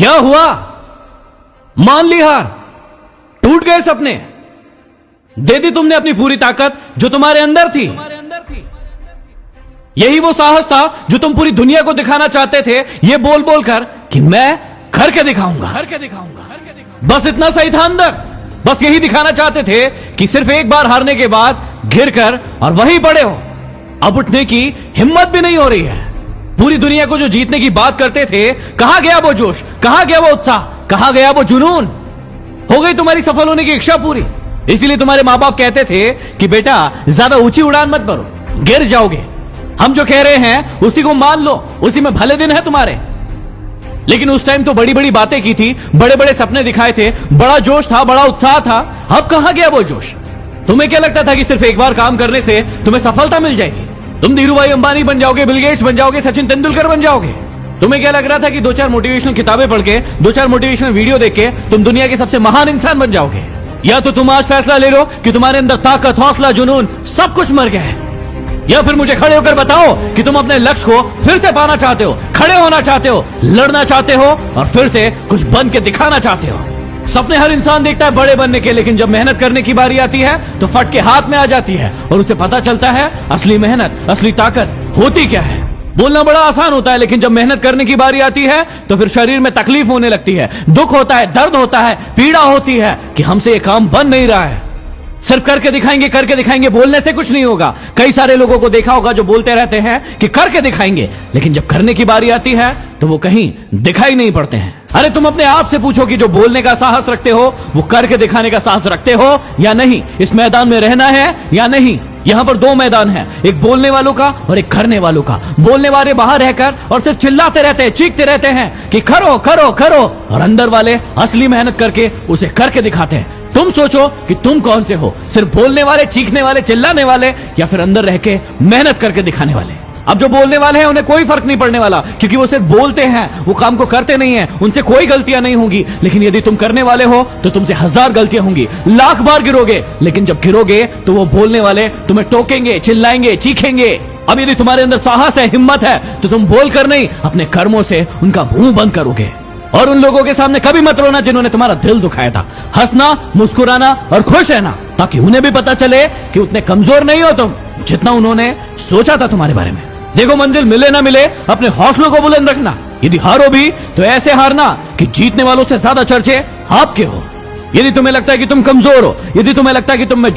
क्या हुआ? मान ली हार, टूट गए सपने, दे दी तुमने अपनी पूरी ताकत जो तुम्हारे अंदर थी। यही वो साहस था जो तुम पूरी दुनिया को दिखाना चाहते थे, ये बोल बोल कर कि मैं करके दिखाऊंगा। बस इतना सही था अंदर, बस यही दिखाना चाहते थे कि सिर्फ एक बार हारने के बाद गिर कर और वहीं पड़े हो। अब उठने की हिम्मत भी नहीं हो रही है। पूरी दुनिया को जो जीतने की बात करते थे, कहां गया वो जोश, कहां गया वो उत्साह, कहां गया वो जुनून? हो गई तुम्हारी सफल होने की इच्छा पूरी। इसीलिए तुम्हारे मां बाप कहते थे कि बेटा ज्यादा ऊंची उड़ान मत भरो, गिर जाओगे। हम जो कह रहे हैं उसी को मान लो, उसी में भले दिन है तुम्हारे। लेकिन उस टाइम तो बड़ी बड़ी बातें की थी, बड़े बड़े सपने दिखाए थे, बड़ा जोश था, बड़ा उत्साह था। अब कहां गया वो जोश? तुम्हें क्या लगता था कि सिर्फ एक बार काम करने से तुम्हें सफलता मिल जाएगी? तुम धीरूभाई अंबानी बन जाओगे, बिल गेट्स बन जाओगे, सचिन तेंदुलकर बन जाओगे? तुम्हें क्या लग रहा था कि 2-4 मोटिवेशनल किताबें पढ़ के, 2-4 मोटिवेशनल वीडियो देख के तुम दुनिया के सबसे महान इंसान बन जाओगे? या तो तुम आज फैसला ले लो कि तुम्हारे अंदर ताकत, हौसला, जुनून सब कुछ मर गया है, या फिर मुझे खड़े होकर बताओ कि तुम अपने लक्ष्य को फिर से पाना चाहते हो, खड़े होना चाहते हो, लड़ना चाहते हो और फिर से कुछ बन के दिखाना चाहते हो। सपने हर इंसान देखता है बड़े बनने के, लेकिन जब मेहनत करने की बारी आती है तो फट के हाथ में आ जाती है और उसे पता चलता है असली मेहनत, असली ताकत होती क्या है। बोलना बड़ा आसान होता है, लेकिन जब मेहनत करने की बारी आती है तो फिर शरीर में तकलीफ होने लगती है, दुख होता है, दर्द होता है, पीड़ा होती है कि हमसे ये काम बन नहीं रहा है। सिर्फ करके दिखाएंगे, बोलने से कुछ नहीं होगा। कई सारे लोगों को देखा होगा जो बोलते रहते हैं कि करके दिखाएंगे, लेकिन जब करने की बारी आती है तो वो कहीं दिखाई नहीं पड़ते हैं। अरे तुम अपने आप से पूछो कि जो बोलने का साहस रखते हो वो करके दिखाने का साहस रखते हो या नहीं? इस मैदान में रहना है या नहीं? यहां पर 2 मैदान हैं, एक बोलने वालों का और एक करने वालों का। बोलने वाले बाहर रहकर और सिर्फ चिल्लाते रहते हैं, चीखते रहते हैं कि करो करो करो, और अंदर वाले असली मेहनत करके उसे करके दिखाते हैं। तुम सोचो कि तुम कौन से हो, सिर्फ बोलने वाले, चीखने वाले, चिल्लाने वाले, या फिर अंदर रह के मेहनत करके दिखाने वाले? अब जो बोलने वाले हैं उन्हें कोई फर्क नहीं पड़ने वाला, क्योंकि वो सिर्फ बोलते हैं, वो काम को करते नहीं है, उनसे कोई गलतियां नहीं होंगी। लेकिन यदि तुम करने वाले हो तो तुमसे 1000 गलतियां होंगी, लाख बार गिरोगे, लेकिन जब गिरोगे तो वो बोलने वाले तुम्हें टोकेंगे, चिल्लाएंगे, चीखेंगे। अब यदि तुम्हारे अंदर साहस है, हिम्मत है, तो तुम बोलकर नहीं, अपने कर्मों से उनका मुंह बंद करोगे। और उन लोगों के सामने कभी मत रोना जिन्होंने तुम्हारा दिल दुखाया था। हंसना, मुस्कुराना और खुश रहना, ताकि उन्हें भी पता चले कि उतने कमजोर नहीं हो तुम जितना उन्होंने सोचा था तुम्हारे बारे में। देखो, मंजिल मिले ना मिले, अपने हौसलों को बुलंद रखना। यदि हारो भी तो ऐसे हारना कि जीतने वालों से ज्यादा चर्चे आपके हो। यदि तुम्हें लगता है कि तुम कमजोर हो, यदि तुम्हें लगता है कि तुम में